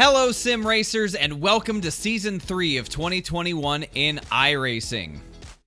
Hello sim racers and welcome to season 3 of 2021 in iRacing.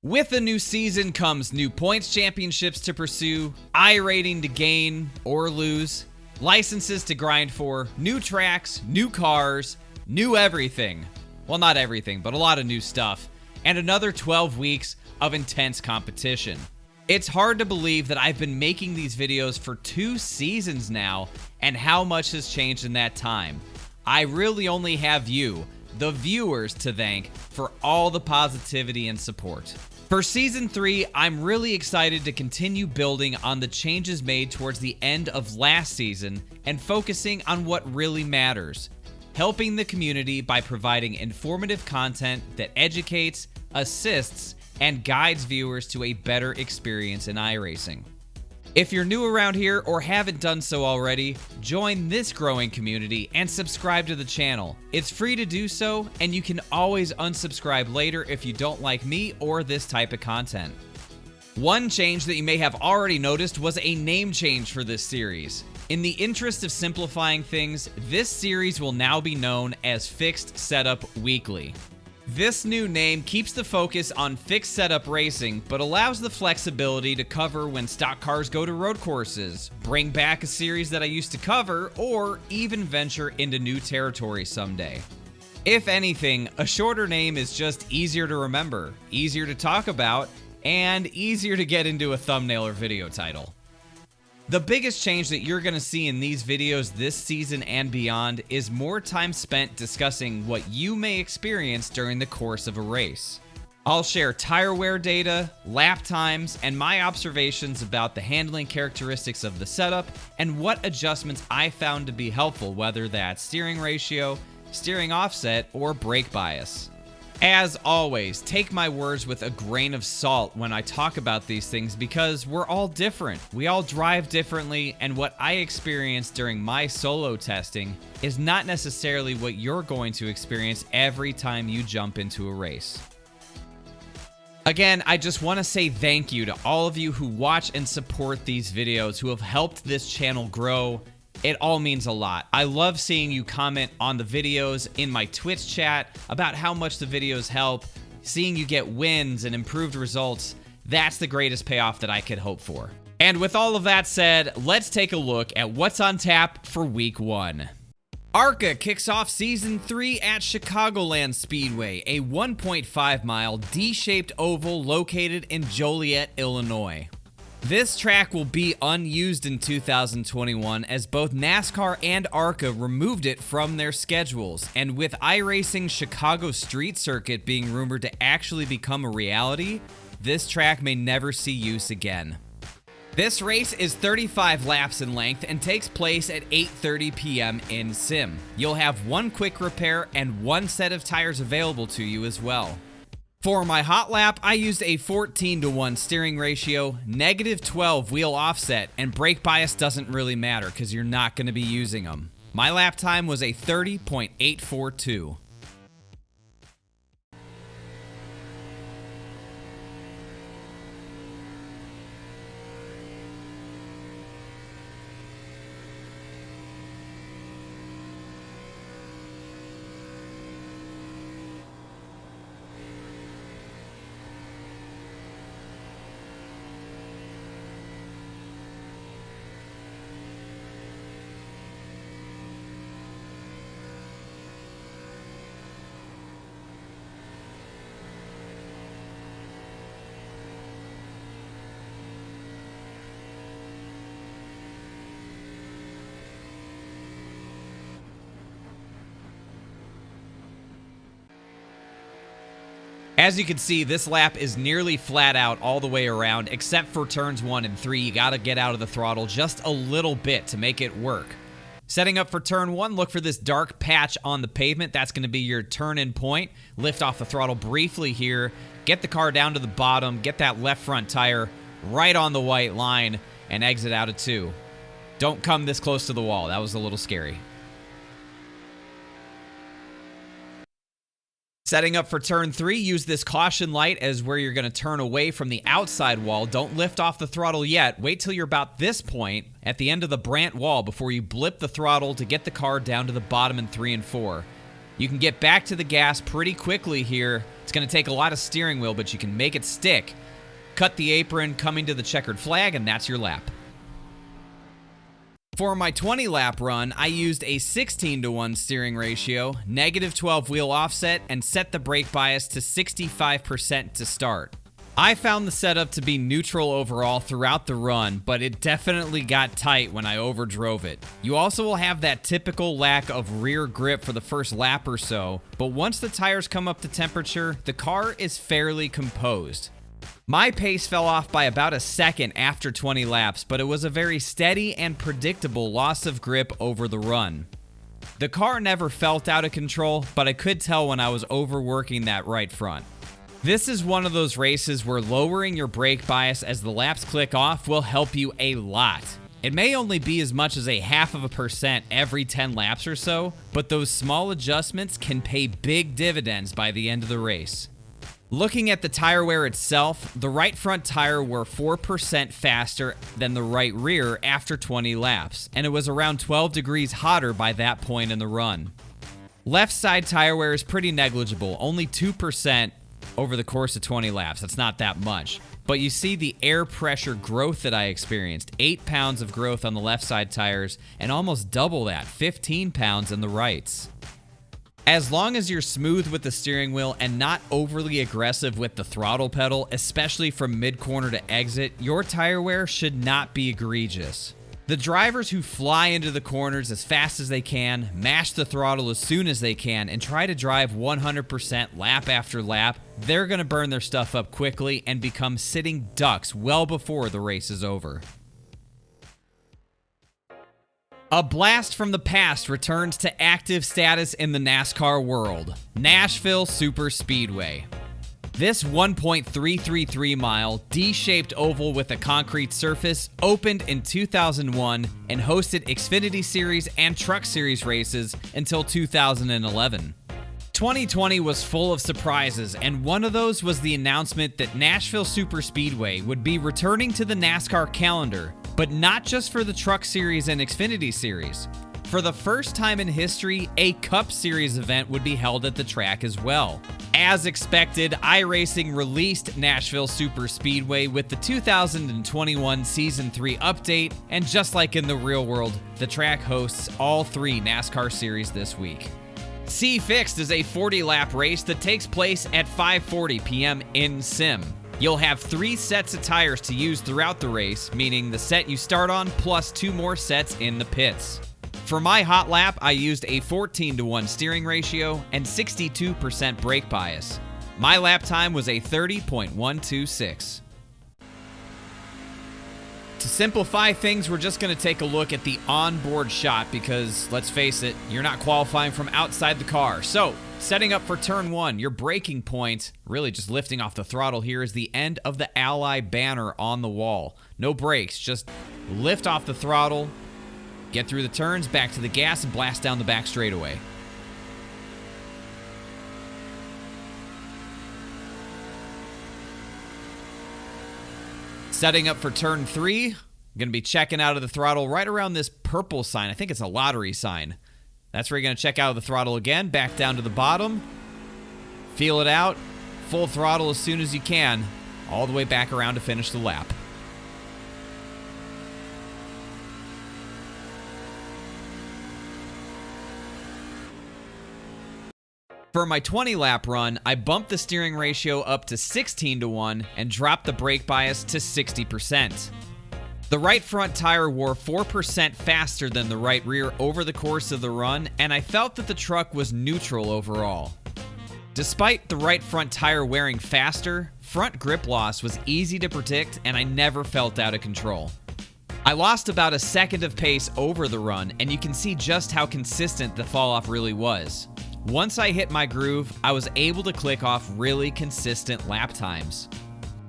With a new season comes new points championships to pursue, iRating to gain or lose, licenses to grind for, new tracks, new cars, new everything. Well, not everything, but a lot of new stuff, and another 12 weeks of intense competition. It's hard to believe that I've been making these videos for 2 seasons now, and how much has changed in that time. I really only have you, the viewers, to thank for all the positivity and support. For Season 3, I'm really excited to continue building on the changes made towards the end of last season and focusing on what really matters, helping the community by providing informative content that educates, assists, and guides viewers to a better experience in iRacing. If you're new around here or haven't done so already, join this growing community and subscribe to the channel. It's free to do so, and you can always unsubscribe later if you don't like me or this type of content. One change that you may have already noticed was a name change for this series. In the interest of simplifying things, this series will now be known as Fixed Setup Weekly. This new name keeps the focus on fixed setup racing, but allows the flexibility to cover when stock cars go to road courses, bring back a series that I used to cover, or even venture into new territory someday. If anything, a shorter name is just easier to remember, easier to talk about, and easier to get into a thumbnail or video title. The biggest change that you're going to see in these videos this season and beyond is more time spent discussing what you may experience during the course of a race. I'll share tire wear data, lap times, and my observations about the handling characteristics of the setup and what adjustments I found to be helpful, whether that's steering ratio, steering offset, or brake bias. As always, take my words with a grain of salt when I talk about these things because we're all different. We all drive differently, and what I experienced during my solo testing is not necessarily what you're going to experience every time you jump into a race. Again, I just want to say thank you to all of you who watch and support these videos, who have helped this channel grow. It all means a lot. I love seeing you comment on the videos in my Twitch chat about how much the videos help, seeing you get wins and improved results. That's the greatest payoff that I could hope for. And with all of that said, let's take a look at what's on tap for week 1. ARCA kicks off Season 3 at Chicagoland Speedway, a 1.5-mile D-shaped oval located in Joliet, Illinois. This track will be unused in 2021 as both NASCAR and ARCA removed it from their schedules, and with iRacing's Chicago Street Circuit being rumored to actually become a reality, this track may never see use again. This race is 35 laps in length and takes place at 8:30 p.m. in sim. You'll have one quick repair and one set of tires available to you as well. For my hot lap, I used a 14:1 steering ratio, -12 wheel offset, and brake bias doesn't really matter because you're not going to be using them. My lap time was a 30.842. As you can see, this lap is nearly flat out all the way around, except for turns 1 and 3. You gotta get out of the throttle just a little bit to make it work. Setting up for turn 1, look for this dark patch on the pavement. That's gonna be your turn-in point. Lift off the throttle briefly here, get the car down to the bottom, get that left front tire right on the white line, and exit out of 2. Don't come this close to the wall. That was a little scary. Setting up for turn 3, use this caution light as where you're going to turn away from the outside wall. Don't lift off the throttle yet. Wait till you're about this point at the end of the Brandt wall before you blip the throttle to get the car down to the bottom in 3 and 4. You can get back to the gas pretty quickly here. It's going to take a lot of steering wheel, but you can make it stick. Cut the apron, coming to the checkered flag, and that's your lap. For my 20-lap run, I used a 16-to-1 steering ratio, -12 wheel offset, and set the brake bias to 65% to start. I found the setup to be neutral overall throughout the run, but it definitely got tight when I overdrove it. You also will have that typical lack of rear grip for the first lap or so, but once the tires come up to temperature, the car is fairly composed. My pace fell off by about a second after 20 laps, but it was a very steady and predictable loss of grip over the run. The car never felt out of control, but I could tell when I was overworking that right front. This is one of those races where lowering your brake bias as the laps click off will help you a lot. It may only be as much as 0.5% every 10 laps or so, but those small adjustments can pay big dividends by the end of the race. Looking at the tire wear itself, the right front tire wore 4% faster than the right rear after 20 laps, and it was around 12 degrees hotter by that point in the run. Left side tire wear is pretty negligible, only 2% over the course of 20 laps. That's not that much. But you see the air pressure growth that I experienced. 8 pounds of growth on the left side tires, and almost double that, 15 pounds in the rights. As long as you're smooth with the steering wheel and not overly aggressive with the throttle pedal, especially from mid-corner to exit, your tire wear should not be egregious. The drivers who fly into the corners as fast as they can, mash the throttle as soon as they can, and try to drive 100% lap after lap, they're going to burn their stuff up quickly and become sitting ducks well before the race is over. A blast from the past returns to active status in the NASCAR world, Nashville Superspeedway. This 1.333 mile D-shaped oval with a concrete surface opened in 2001 and hosted Xfinity Series and Truck Series races until 2011. 2020 was full of surprises, and one of those was the announcement that Nashville Superspeedway would be returning to the NASCAR calendar, but not just for the Truck Series and Xfinity Series. For the first time in history, a Cup Series event would be held at the track as well. As expected, Iracing released Nashville Superspeedway with the 2021 Season 3 update, and just like in the real world, the track hosts all 3 NASCAR series this week. NiS Fixed is a 40-lap race that takes place at 5:40 p.m. in sim. You'll have 3 sets of tires to use throughout the race, meaning the set you start on plus 2 more sets in the pits. For my hot lap, I used a 14-to-1 steering ratio and 62% brake bias. My lap time was a 30.126. To simplify things, we're just going to take a look at the onboard shot because, let's face it, you're not qualifying from outside the car. So, setting up for turn 1, your braking point, really just lifting off the throttle here, is the end of the Ally banner on the wall. No brakes, just lift off the throttle, get through the turns, back to the gas, and blast down the back straightaway. Setting up for turn 3, I'm going to be checking out of the throttle right around this purple sign. I think it's a lottery sign. That's where you're going to check out of the throttle again, back down to the bottom, feel it out, full throttle as soon as you can, all the way back around to finish the lap. For my 20-lap run, I bumped the steering ratio up to 16-to-1 and dropped the brake bias to 60%. The right front tire wore 4% faster than the right rear over the course of the run, and I felt that the truck was neutral overall. Despite the right front tire wearing faster, front grip loss was easy to predict, and I never felt out of control. I lost about a second of pace over the run, and you can see just how consistent the fall-off really was. Once I hit my groove, I was able to click off really consistent lap times.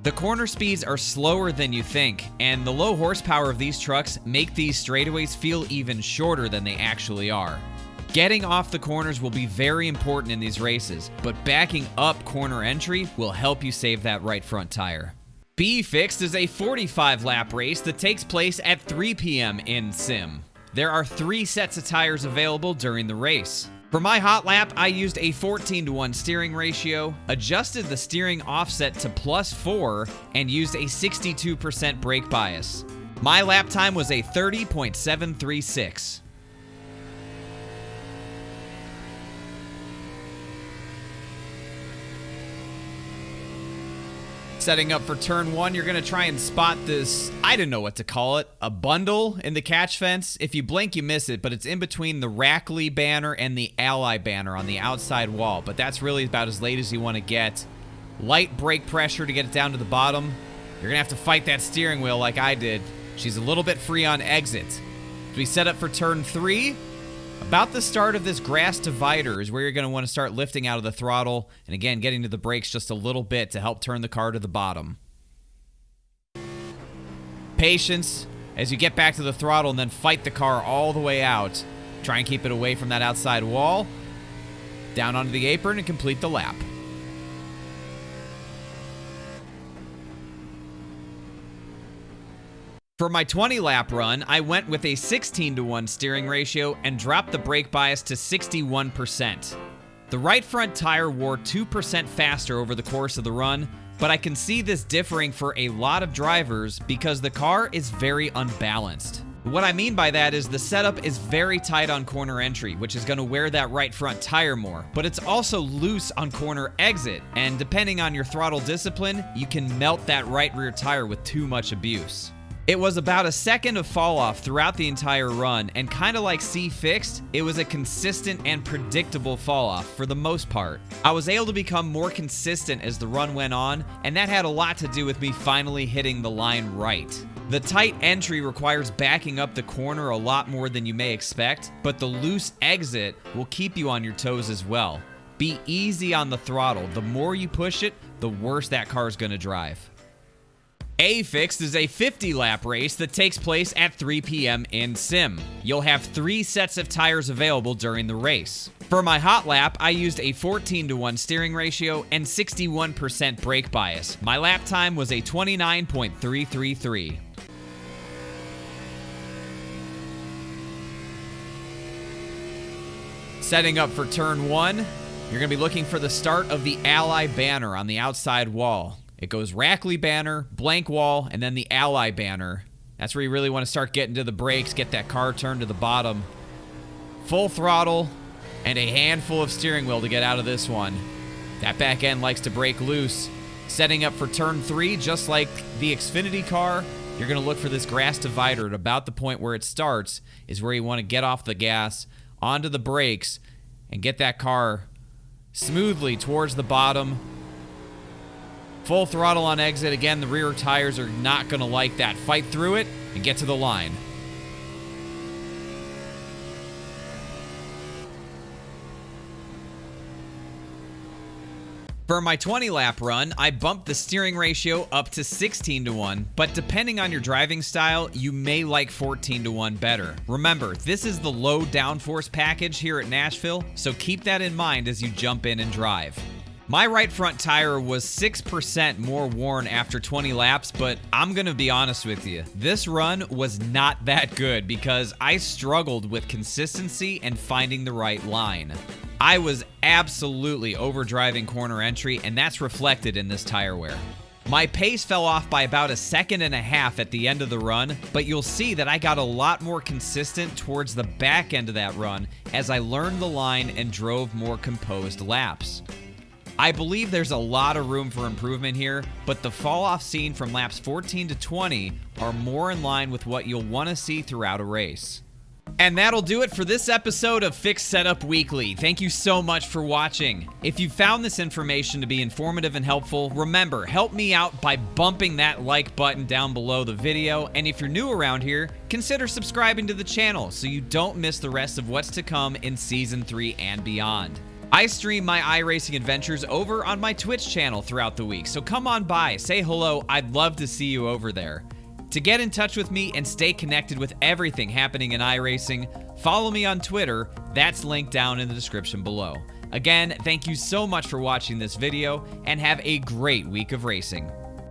The corner speeds are slower than you think, and the low horsepower of these trucks make these straightaways feel even shorter than they actually are. Getting off the corners will be very important in these races, but backing up corner entry will help you save that right front tire. B Fixed is a 45-lap race that takes place at 3 p.m. in Sim. There are 3 sets of tires available during the race. For my hot lap, I used a 14:1 steering ratio, adjusted the steering offset to +4, and used a 62% brake bias. My lap time was a 30.736. Setting up for turn 1, you're going to try and spot this, I don't know what to call it, a bundle in the catch fence. If you blink, you miss it, but it's in between the Rackley banner and the Ally banner on the outside wall. But that's really about as late as you want to get. Light brake pressure to get it down to the bottom. You're going to have to fight that steering wheel like I did. She's a little bit free on exit. As we set up for turn 3, about the start of this grass divider is where you're going to want to start lifting out of the throttle, and again, getting to the brakes just a little bit to help turn the car to the bottom. Patience as you get back to the throttle and then fight the car all the way out. Try and keep it away from that outside wall. Down onto the apron and complete the lap. For my 20-lap run, I went with a 16:1 steering ratio and dropped the brake bias to 61%. The right front tire wore 2% faster over the course of the run, but I can see this differing for a lot of drivers because the car is very unbalanced. What I mean by that is the setup is very tight on corner entry, which is going to wear that right front tire more, but it's also loose on corner exit, and depending on your throttle discipline, you can melt that right rear tire with too much abuse. It was about a second of fall off throughout the entire run, and kind of like C Fixed, it was a consistent and predictable fall off for the most part. I was able to become more consistent as the run went on, and that had a lot to do with me finally hitting the line right. The tight entry requires backing up the corner a lot more than you may expect, but the loose exit will keep you on your toes as well. Be easy on the throttle. The more you push it, the worse that car is going to drive. A Fixed is a 50-lap race that takes place at 3 p.m. in Sim. You'll have 3 sets of tires available during the race. For my hot lap, I used a 14:1 steering ratio and 61% brake bias. My lap time was a 29.333. Setting up for turn 1, you're going to be looking for the start of the Ally banner on the outside wall. It goes Rackley banner, blank wall, and then the Ally banner. That's where you really want to start getting to the brakes, get that car turned to the bottom. Full throttle, and a handful of steering wheel to get out of this one. That back end likes to break loose. Setting up for turn 3, just like the Xfinity car, you're going to look for this grass divider at about the point where it starts is where you want to get off the gas, onto the brakes, and get that car smoothly towards the bottom. Full throttle on exit. Again, the rear tires are not going to like that. Fight through it and get to the line. For my 20-lap run, I bumped the steering ratio up to 16:1, but depending on your driving style, you may like 14:1 better. Remember, this is the low downforce package here at Nashville, so keep that in mind as you jump in and drive. My right front tire was 6% more worn after 20 laps, but I'm going to be honest with you. This run was not that good because I struggled with consistency and finding the right line. I was absolutely overdriving corner entry, and that's reflected in this tire wear. My pace fell off by about 1.5 seconds at the end of the run, but you'll see that I got a lot more consistent towards the back end of that run as I learned the line and drove more composed laps. I believe there's a lot of room for improvement here, but the fall-off seen from laps 14 to 20 are more in line with what you'll want to see throughout a race. And that'll do it for this episode of Fixed Setup Weekly. Thank you so much for watching. If you found this information to be informative and helpful, remember, help me out by bumping that like button down below the video. And if you're new around here, consider subscribing to the channel so you don't miss the rest of what's to come in Season 3 and beyond. I stream my iRacing adventures over on my Twitch channel throughout the week, so come on by, say hello, I'd love to see you over there. To get in touch with me and stay connected with everything happening in iRacing, follow me on Twitter. That's linked down in the description below. Again, thank you so much for watching this video, and have a great week of racing.